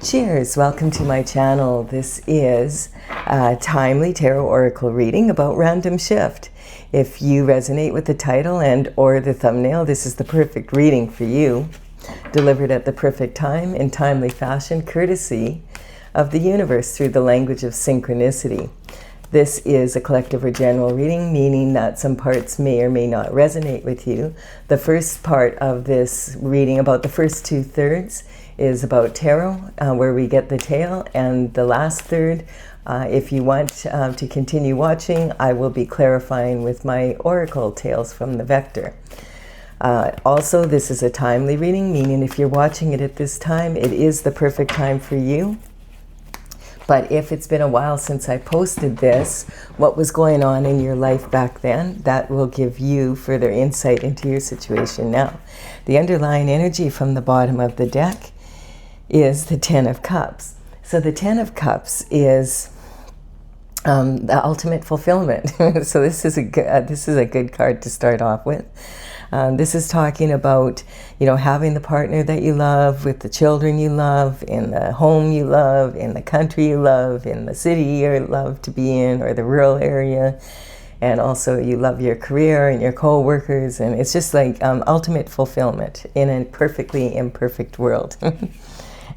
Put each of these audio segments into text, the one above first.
Cheers! Welcome to my channel. This is a timely tarot oracle reading about random shift. If you resonate with the title and or the thumbnail, this is the perfect reading for you. Delivered at the perfect time in timely fashion, courtesy of the universe through the language of synchronicity. This is a collective or general reading, meaning that some parts may or may not resonate with you. The first part of this reading, about the first 2/3, is about tarot, where we get the tale, and the last third, if you want to continue watching, I will be clarifying with my oracle tales from the vector. Also, this is a timely reading, meaning if you're watching it at this time, it is the perfect time for you. But if it's been a while since I posted this, what was going on in your life back then, that will give you further insight into your situation now. The underlying energy from the bottom of the deck is the Ten of Cups. So the Ten of Cups is the ultimate fulfillment. So this is a good card to start off with. This is talking about, having the partner that you love, with the children you love, in the home you love, in the country you love, in the city you love to be in, or the rural area. And also you love your career and your co-workers. And it's just like ultimate fulfillment in a perfectly imperfect world.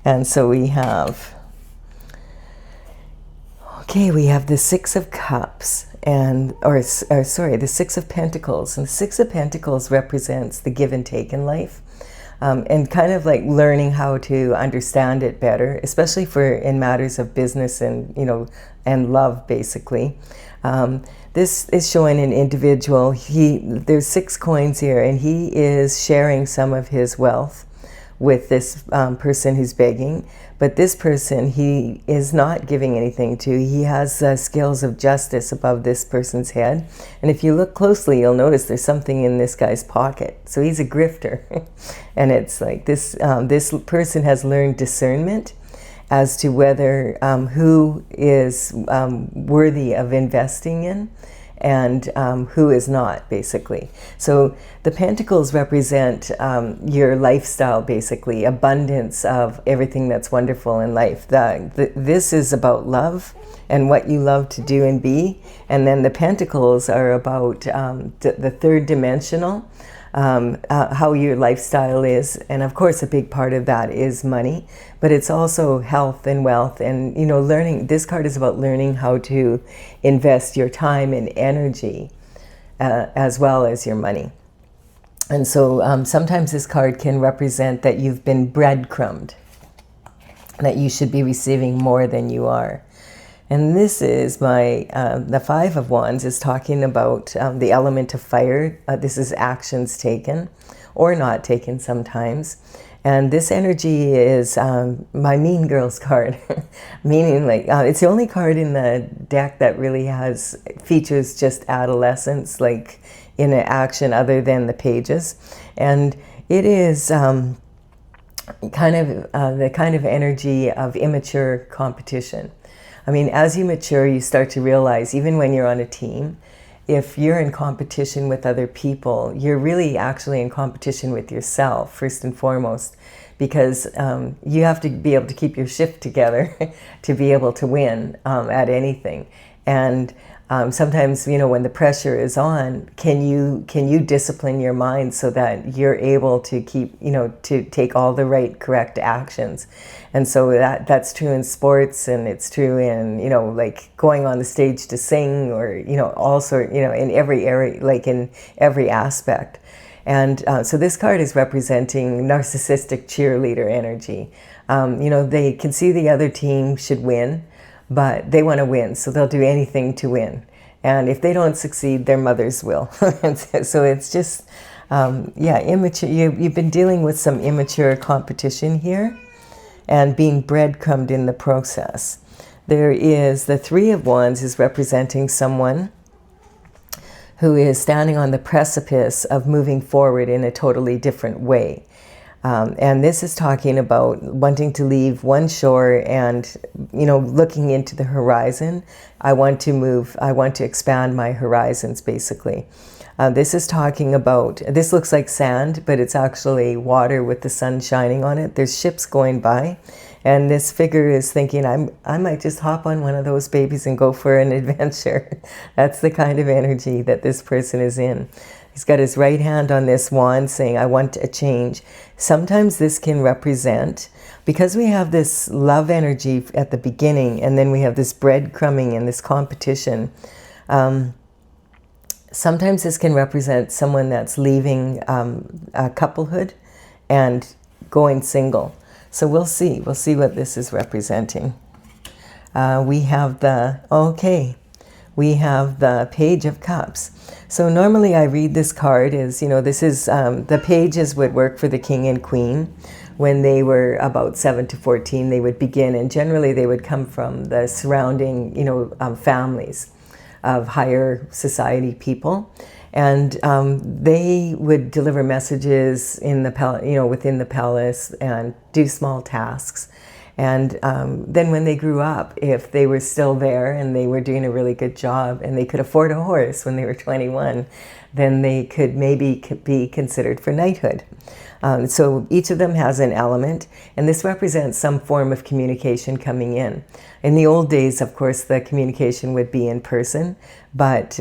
And so we have the Six of Cups, the Six of Pentacles. And the Six of Pentacles represents the give and take in life, and kind of like learning how to understand it better, especially in matters of business and, and love, basically. This is showing an individual. There's 6 coins here, and he is sharing some of his wealth with this person who's begging, but this person he is not giving anything to. He has skills of justice above this person's head, and if you look closely, you'll notice there's something in this guy's pocket. So he's a grifter. And it's like this person has learned discernment as to whether who is worthy of investing in and who is not, basically. So the pentacles represent your lifestyle, basically, abundance of everything that's wonderful in life. This is about love and what you love to do and be. And then the pentacles are about the third dimensional, how your lifestyle is. And of course, a big part of that is money, but it's also health and wealth. And, learning. This card is about learning how to invest your time and energy as well as your money. And so sometimes this card can represent that you've been breadcrumbed, that you should be receiving more than you are. And this is the Five of Wands is talking about the element of fire. This is actions taken or not taken sometimes. And this energy is my Mean Girls card, meaning like it's the only card in the deck that really features just adolescence, like in an action other than the pages. And it is the kind of energy of immature competition. I mean, as you mature, you start to realize, even when you're on a team, if you're in competition with other people, you're really actually in competition with yourself, first and foremost, because you have to be able to keep your shift together to be able to win at anything. And sometimes, when the pressure is on, can you discipline your mind so that you're able to keep, to take all the right, correct actions? And so that's true in sports, and it's true in, like going on the stage to sing, or, also, in every area, like in every aspect. And so this card is representing narcissistic cheerleader energy. They can see the other team should win, but they want to win, so they'll do anything to win. And if they don't succeed, their mothers will. So it's just, immature. You've been dealing with some immature competition here and being breadcrumbed in the process. There is the Three of Wands is representing someone who is standing on the precipice of moving forward in a totally different way. And this is talking about wanting to leave one shore and, looking into the horizon. I want to expand my horizons, basically. This is talking about, this looks like sand, but it's actually water with the sun shining on it. There's ships going by, and this figure is thinking, I might just hop on one of those babies and go for an adventure. That's the kind of energy that this person is in. He's got his right hand on this wand saying, I want a change. Sometimes this can represent, because we have this love energy at the beginning, and then we have this breadcrumbing and this competition. Sometimes this can represent someone that's leaving a couplehood and going single. So we'll see what this is representing. We have the Page of Cups. So normally I read this card as, this is, the pages would work for the king and queen. When they were about 7 to 14, they would begin, and generally they would come from the surrounding, families of higher society people. And they would deliver messages in the within the palace and do small tasks. And then when they grew up, if they were still there and they were doing a really good job and they could afford a horse when they were 21, then they could maybe be considered for knighthood. So each of them has an element, and this represents some form of communication coming in. In the old days, of course, the communication would be in person, but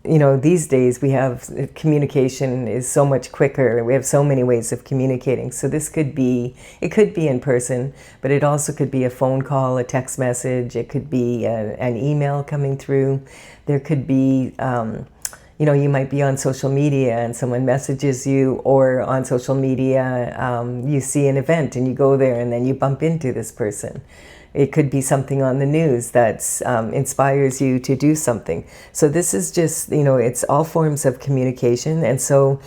these days we have communication is so much quicker. We have so many ways of communicating. So this could be in person, but it also could be a phone call, a text message. It could be an email coming through. There could be, you might be on social media and someone messages you, or on social media, you see an event and you go there and then you bump into this person. It could be something on the news that inspires you to do something. So this is just, it's all forms of communication. And so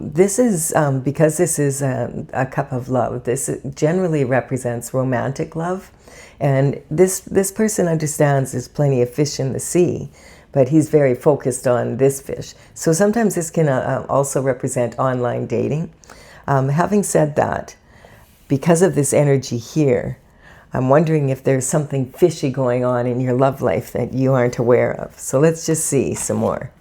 this is, because this is a cup of love, this generally represents romantic love. And this person understands there's plenty of fish in the sea, but he's very focused on this fish. So sometimes this can also represent online dating. Having said that, because of this energy here, I'm wondering if there's something fishy going on in your love life that you aren't aware of. So let's just see some more.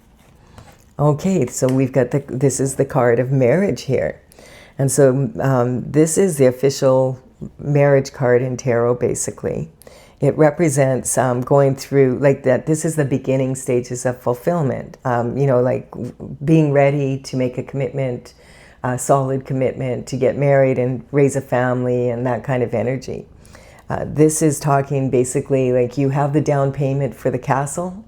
Okay, so we've got this is the card of marriage here. And so this is the official marriage card in tarot, basically. It represents going through, like that, this is the beginning stages of fulfillment. Like being ready to make a commitment, a solid commitment, to get married and raise a family and that kind of energy. This is talking basically like you have the down payment for the castle,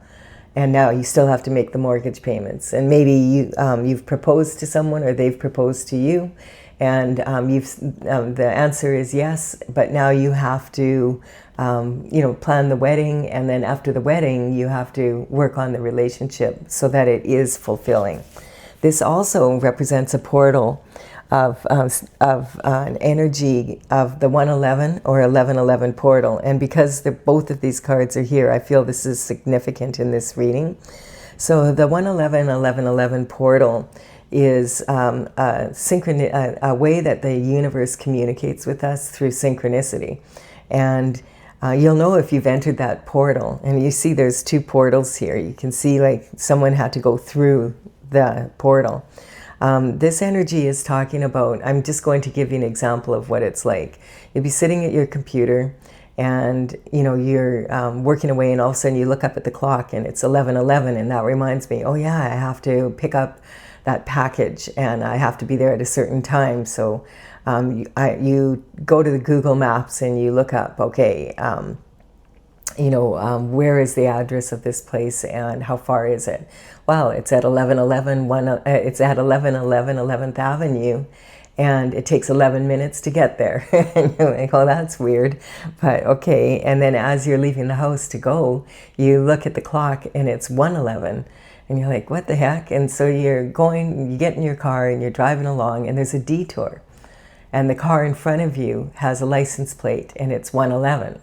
and now you still have to make the mortgage payments. And maybe you've proposed to someone, or they've proposed to you, and the answer is yes, but now you have to plan the wedding, and then after the wedding you have to work on the relationship so that it is fulfilling. This also represents a portal of an energy of the 111 or 1111 portal. And because both of these cards are here, I feel this is significant in this reading. So the 111, 1111 portal is a way that the universe communicates with us through synchronicity. And you'll know if you've entered that portal. And you see there's two portals here. You can see like someone had to go through the portal. This energy is talking about, I'm just going to give you an example of what it's like. You'll be sitting at your computer and you're working away, and all of a sudden you look up at the clock and it's 11:11, and that reminds me, oh yeah, I have to pick up that package and I have to be there at a certain time. So you go to the Google Maps and you look up, okay, where is the address of this place and how far is it? Well, it's at 1111 11th Avenue, and it takes 11 minutes to get there. And you're like, oh, that's weird, but okay. And then as you're leaving the house to go, you look at the clock and it's 1:11, and you're like, what the heck? And so you get in your car and you're driving along, and there's a detour. And the car in front of you has a license plate, and it's 111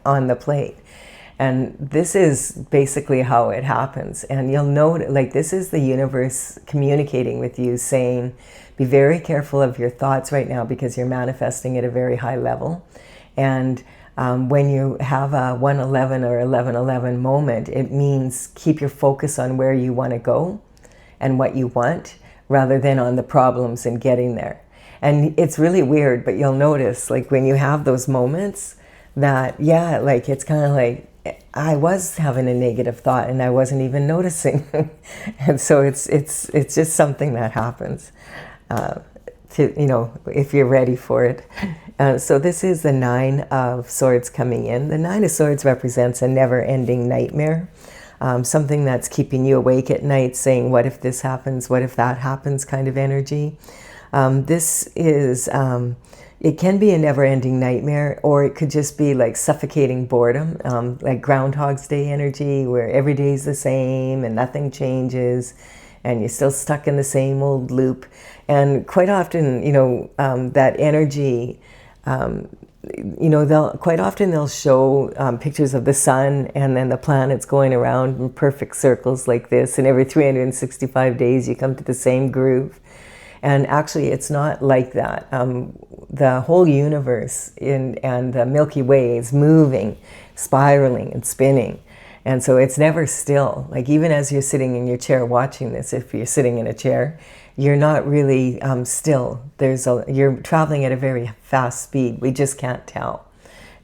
on the plate. And this is basically how it happens. And you'll note, like, this is the universe communicating with you, saying, be very careful of your thoughts right now because you're manifesting at a very high level. And When you have a 111 or 1111 moment, it means keep your focus on where you want to go and what you want, rather than on the problems and getting there. And it's really weird, but you'll notice, like, when you have those moments that, yeah, like, it's kind of like, I was having a negative thought and I wasn't even noticing. And so it's just something that happens, if you're ready for it. So this is the 9 of Swords coming in. The 9 of Swords represents a never-ending nightmare, something that's keeping you awake at night, saying, what if this happens, what if that happens, kind of energy. This is, it can be a never-ending nightmare, or it could just be like suffocating boredom, like Groundhog's Day energy, where every day is the same and nothing changes, and you're still stuck in the same old loop. And quite often, that energy, they'll show pictures of the sun and then the planets going around in perfect circles like this, and every 365 days you come to the same groove. And actually, it's not like that. The whole universe and the Milky Way is moving, spiraling and spinning. And so it's never still. Like, even as you're sitting in your chair watching this, if you're sitting in a chair, you're not really still. You're traveling at a very fast speed. We just can't tell.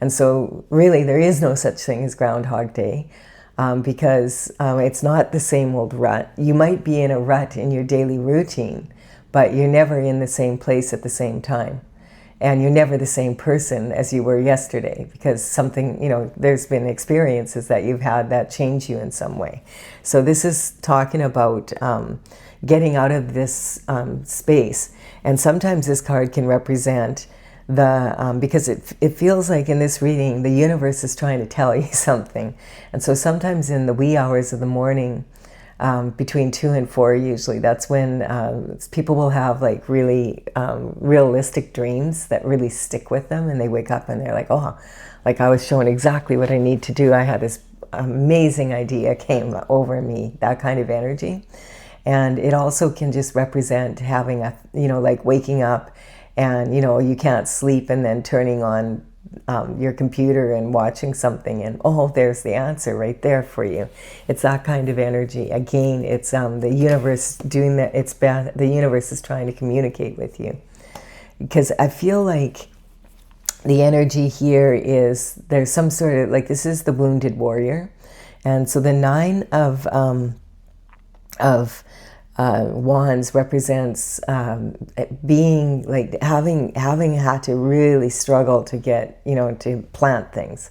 And so really, there is no such thing as Groundhog Day, because it's not the same old rut. You might be in a rut in your daily routine, but you're never in the same place at the same time. And you're never the same person as you were yesterday, because something, there's been experiences that you've had that change you in some way. So this is talking about getting out of this space. And sometimes this card can represent because it feels like in this reading, the universe is trying to tell you something. And so sometimes in the wee hours of the morning, between 2 and 4 usually, that's when people will have like really realistic dreams that really stick with them, and they wake up and they're like, oh, like I was shown exactly what I need to do. I had this amazing idea came over me, that kind of energy. And it also can just represent having like waking up and, you can't sleep, and then turning on your computer and watching something, and there's the answer right there for you. It's that kind of energy. Again, it's the universe doing that. The universe is trying to communicate with you, because I feel like the energy here is there's some sort of, like, this is the wounded warrior. And so the 9 of wands represents being like having had to really struggle to get, to plant things.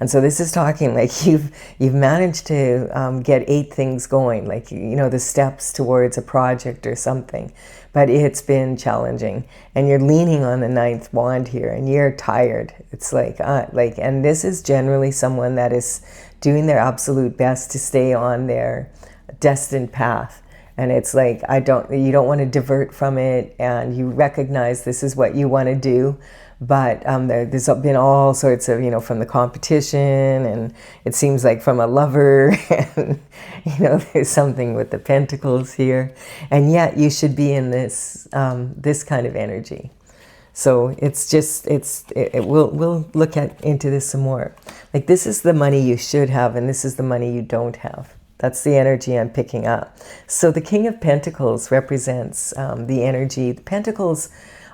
And so this is talking like you've managed to get 8 things going, like, the steps towards a project or something, but it's been challenging, and you're leaning on the 9th wand here, and you're tired. It's like, and this is generally someone that is doing their absolute best to stay on their destined path. And it's like, you don't want to divert from it, and you recognize this is what you want to do. But there's been all sorts of, from the competition, and it seems like from a lover, and, there's something with the pentacles here. And yet you should be in this, this kind of energy. So it's just, we'll look into this some more. Like, this is the money you should have, and this is the money you don't have. That's the energy I'm picking up. So the King of Pentacles represents the energy. The Pentacles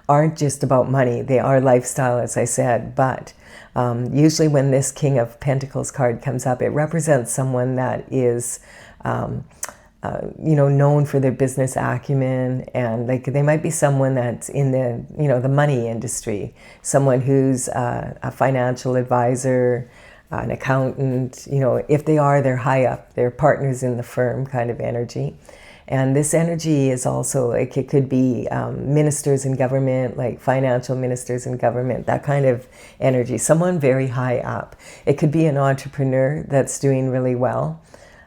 aren't just about money. They are lifestyle, as I said. But usually when this King of Pentacles card comes up, it represents someone that is, known for their business acumen. And like, they might be someone that's in the, the money industry. Someone who's a financial advisor, an accountant, if they are, they're high up, they're partners in the firm kind of energy. And this energy is also like, it could be ministers in government, like financial ministers in government, that kind of energy, someone very high up. It could be an entrepreneur that's doing really well.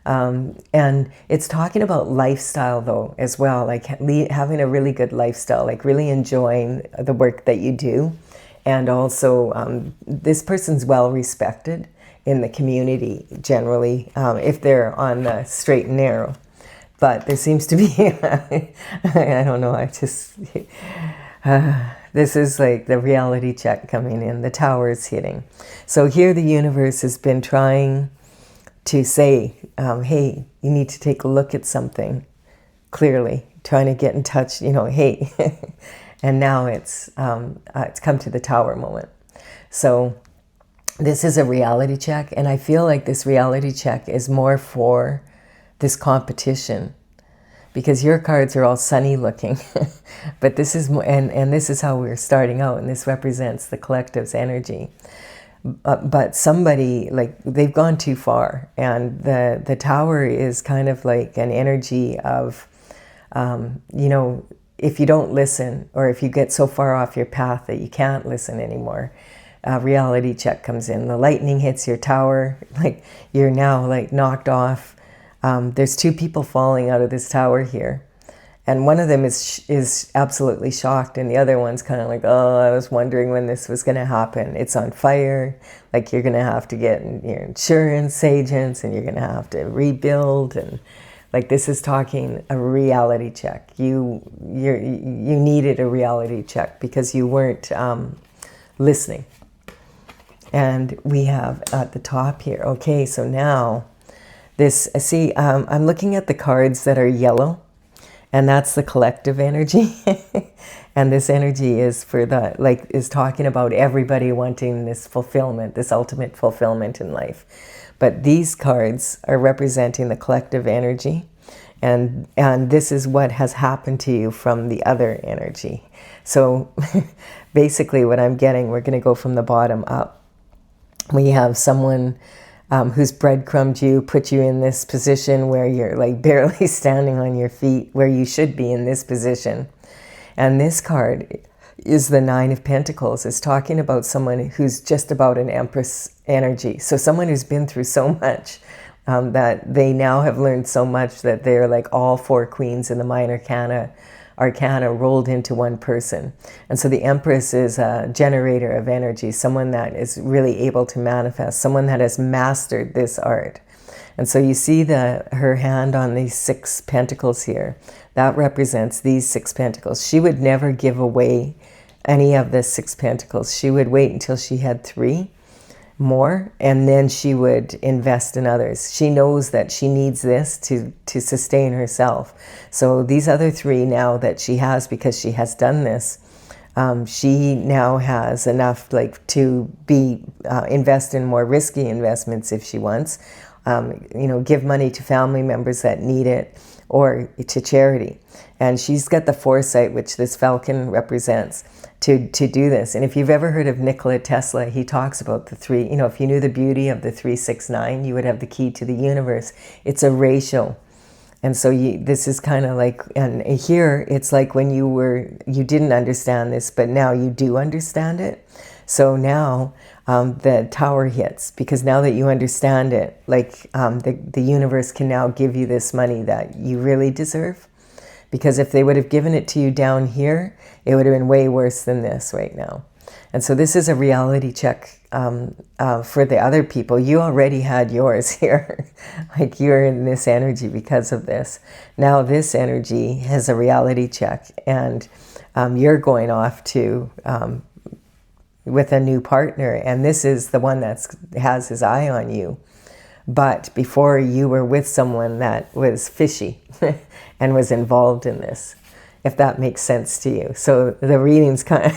And it's talking about lifestyle though, as well, like having a really good lifestyle, like really enjoying the work that you do. And also this person's well respected in the community generally, if they're on the straight and narrow. But there seems to be, I don't know, This is like the reality check coming in, the tower's hitting. So here the universe has been trying to say, hey, you need to take a look at something clearly, trying to get in touch, hey. And now it's come to the tower moment. So this is a reality check, and I feel like this reality check is more for this competition, because your cards are all sunny looking. But this is more, and this is how we're starting out, and this represents the collective's energy. But somebody, like, they've gone too far, and the tower is kind of like an energy of, if you don't listen, or if you get so far off your path that you can't listen anymore, reality check comes in. The lightning hits your tower, like you're now like knocked off. There's two people falling out of this tower here, and one of them is absolutely shocked, and the other one's kind of like, oh, I was wondering when this was going to happen. It's on fire. Like, you're going to have to get your insurance agents, and you're going to have to rebuild, and like, this is talking a reality check. You needed a reality check because you weren't listening. And we have at the top here. Okay, so now this, see, I'm looking at the cards that are yellow, and that's the collective energy. And this energy is for the, like, is talking about everybody wanting this fulfillment, this ultimate fulfillment in life. But these cards are representing the collective energy, and this is what has happened to you from the other energy. So basically what I'm getting, we're going to go from the bottom up. We have someone who's breadcrumbed you, put you in this position where you're like barely standing on your feet, where you should be in this position. And this card is the Nine of Pentacles. It's talking about someone who's just about an Empress energy. So someone who's been through so much that they now have learned so much that they're like all four queens in the minor arcana rolled into one person. And so the Empress is a generator of energy, someone that is really able to manifest, someone that has mastered this art. And so you see her hand on these 6 pentacles here. That represents these 6 pentacles. She would never give away any of the 6 pentacles. She would wait until she had 3 more, and then she would invest in others. She knows that she needs this to sustain herself. So these other 3 now that she has, because she has done this, she now has enough like to be invest in more risky investments if she wants. Give money to family members that need it, or to charity. And she's got the foresight, which this falcon represents, to do this. And if you've ever heard of Nikola Tesla, he talks about the 3, if you knew the beauty of the 369, you would have the key to the universe. It's a ratio. And so this is kind of like, and here it's like when you didn't understand this, but now you do understand it. So now the tower hits, because now that you understand it, like the universe can now give you this money that you really deserve. Because if they would have given it to you down here, it would have been way worse than this right now. And so this is a reality check for the other people. You already had yours here. Like, you're in this energy because of this. Now this energy has a reality check, and you're going off to with a new partner, and this is the one that has his eye on you. But before, you were with someone that was fishy and was involved in this, if that makes sense to you. So the reading's kind of,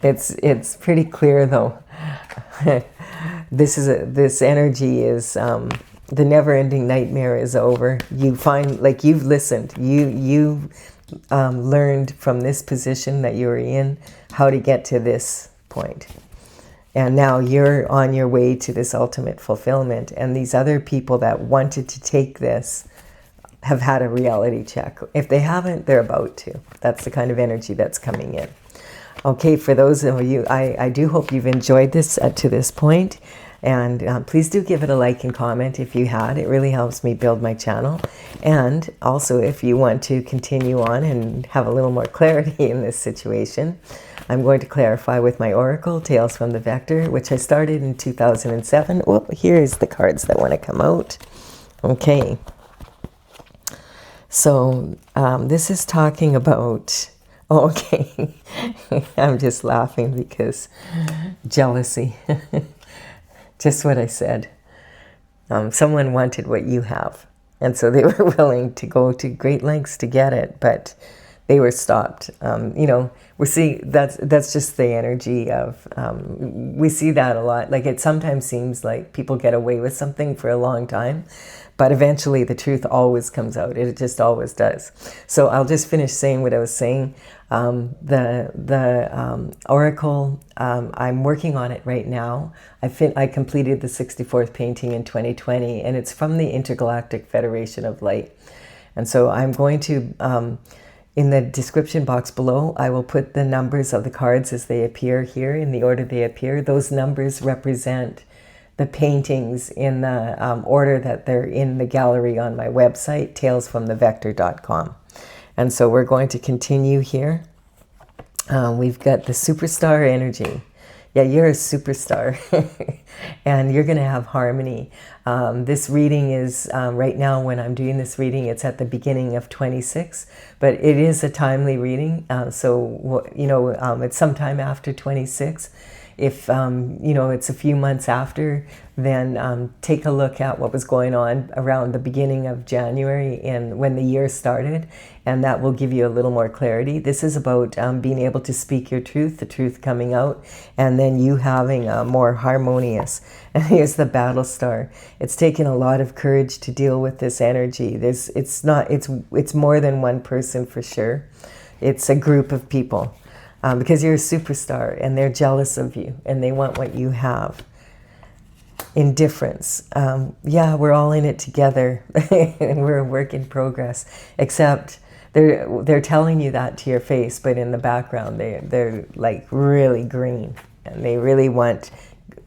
it's pretty clear though. This energy is, the never-ending nightmare is over. You find, like, you've listened, you learned from this position that you were in how to get to this point. And now you're on your way to this ultimate fulfillment. And these other people that wanted to take this have had a reality check. If they haven't, they're about to. That's the kind of energy that's coming in. Okay, for those of you, I do hope you've enjoyed this to this point. And please do give it a like and comment if you had. It really helps me build my channel. And also, if you want to continue on and have a little more clarity in this situation, I'm going to clarify with my Oracle, Tales from the Vector, which I started in 2007. Well, here's the cards that want to come out. Okay. So this is talking about Oh, okay. I'm just laughing because jealousy. Just what I said. Someone wanted what you have, and so they were willing to go to great lengths to get it, but they were stopped. We see that's just the energy of, we see that a lot. Like, it sometimes seems like people get away with something for a long time, but eventually the truth always comes out. It just always does. So I'll just finish saying what I was saying. The oracle, I'm working on it right now. I completed the 64th painting in 2020, and it's from the Intergalactic Federation of Light. And so I'm going to, in the description box below, I will put the numbers of the cards as they appear here in the order they appear. Those numbers represent the paintings in the order that they're in the gallery on my website, talesfromthevector.com. And so we're going to continue here. We've got the superstar energy. Yeah, you're a superstar and you're going to have harmony. This reading is, right now when I'm doing this reading, it's at the beginning of 26, but it is a timely reading. It's sometime after 26. If, it's a few months after, then take a look at what was going on around the beginning of January and when the year started, and that will give you a little more clarity. This is about being able to speak your truth, the truth coming out, and then you having a more harmonious. And here's the battle star. It's taken a lot of courage to deal with this energy. It's more than one person for sure. It's a group of people. Because you're a superstar and they're jealous of you and they want what you have. Indifference. Yeah, we're all in it together and we're a work in progress, except they're telling you that to your face, but in the background they're like really green and they really want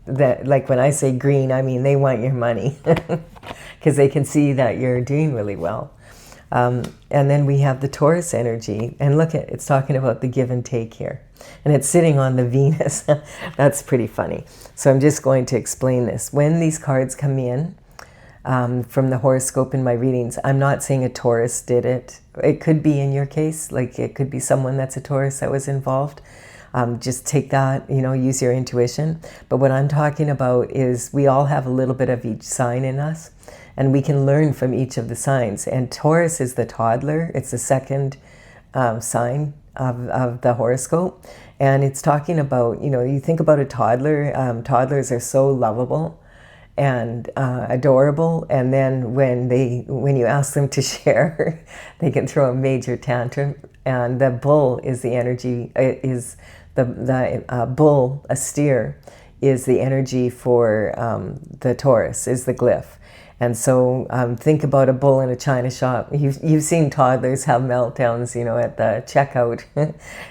that. Like, when I say green, I mean they want your money because they can see that you're doing really well. And then we have the Taurus energy, and look at, it's talking about the give and take here, and it's sitting on the Venus. That's pretty funny. So I'm just going to explain this. When these cards come in from the horoscope in my readings, I'm not saying a Taurus did it. It could be in your case, like it could be someone that's a Taurus that was involved. Just take that, use your intuition. But what I'm talking about is we all have a little bit of each sign in us, and we can learn from each of the signs. And Taurus is the toddler. It's the second sign of the horoscope. And it's talking about, you think about a toddler. Toddlers are so lovable and adorable. And then when you ask them to share, they can throw a major tantrum. And the bull is the energy, the bull, a steer, is the energy for the Taurus, is the glyph. And so think about a bull in a china shop. You've seen toddlers have meltdowns, at the checkout.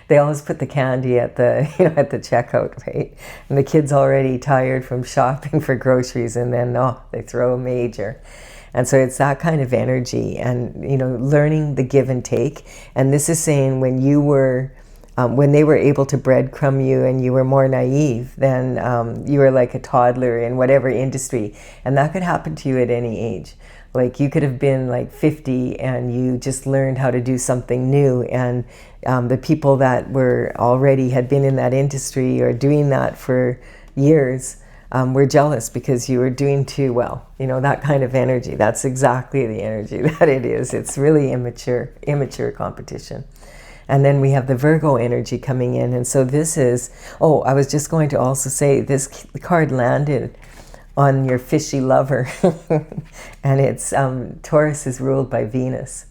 They always put the candy at the, at the checkout, right? And the kid's already tired from shopping for groceries, and then, they throw a major. And so it's that kind of energy, and, learning the give and take. And this is saying when you were, when they were able to breadcrumb you and you were more naive, then you were like a toddler in whatever industry. And that could happen to you at any age. Like, you could have been like 50 and you just learned how to do something new. And the people that had been in that industry or doing that for years were jealous because you were doing too well. That kind of energy. That's exactly the energy that it is. It's really immature competition. And then we have the Virgo energy coming in. And so this is, I was just going to also say this card landed on your fishy lover. And it's, Taurus is ruled by Venus.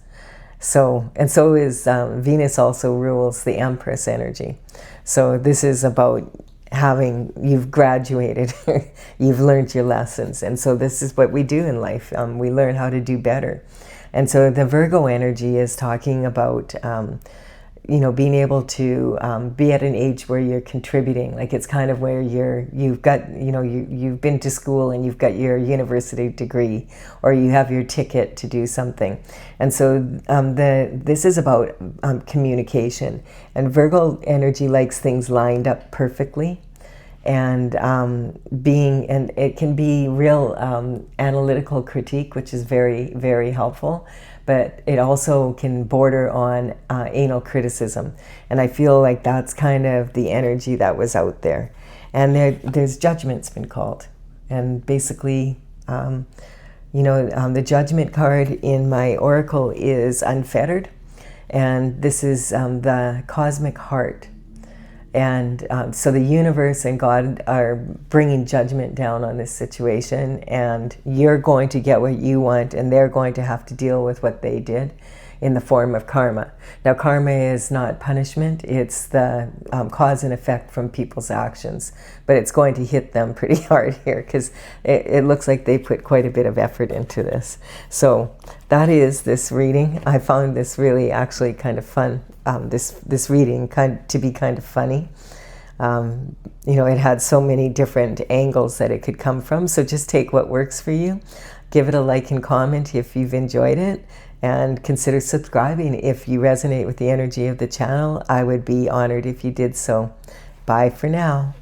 So is Venus also rules the Empress energy. So this is about you've graduated, you've learned your lessons. And so this is what we do in life. We learn how to do better. And so the Virgo energy is talking about, being able to be at an age where you're contributing. Like, it's kind of where you've been to school and you've got your university degree, or you have your ticket to do something. And so this is about communication. And Virgo energy likes things lined up perfectly. and and it can be real analytical critique, which is very, very helpful, but it also can border on anal criticism. And I feel like that's kind of the energy that was out there. And there's judgment's been called. And basically, the judgment card in my oracle is unfettered. And this is the cosmic heart. And so the universe and God are bringing judgment down on this situation, and you're going to get what you want, and they're going to have to deal with what they did in the form of karma. Now, karma is not punishment. It's the cause and effect from people's actions. But it's going to hit them pretty hard here, because it looks like they put quite a bit of effort into this. So that is this reading. I found this really actually kind of fun. This reading to be kind of funny. It had so many different angles that it could come from. So just take what works for you. Give it a like and comment if you've enjoyed it. And consider subscribing if you resonate with the energy of the channel. I would be honored if you did so. Bye for now.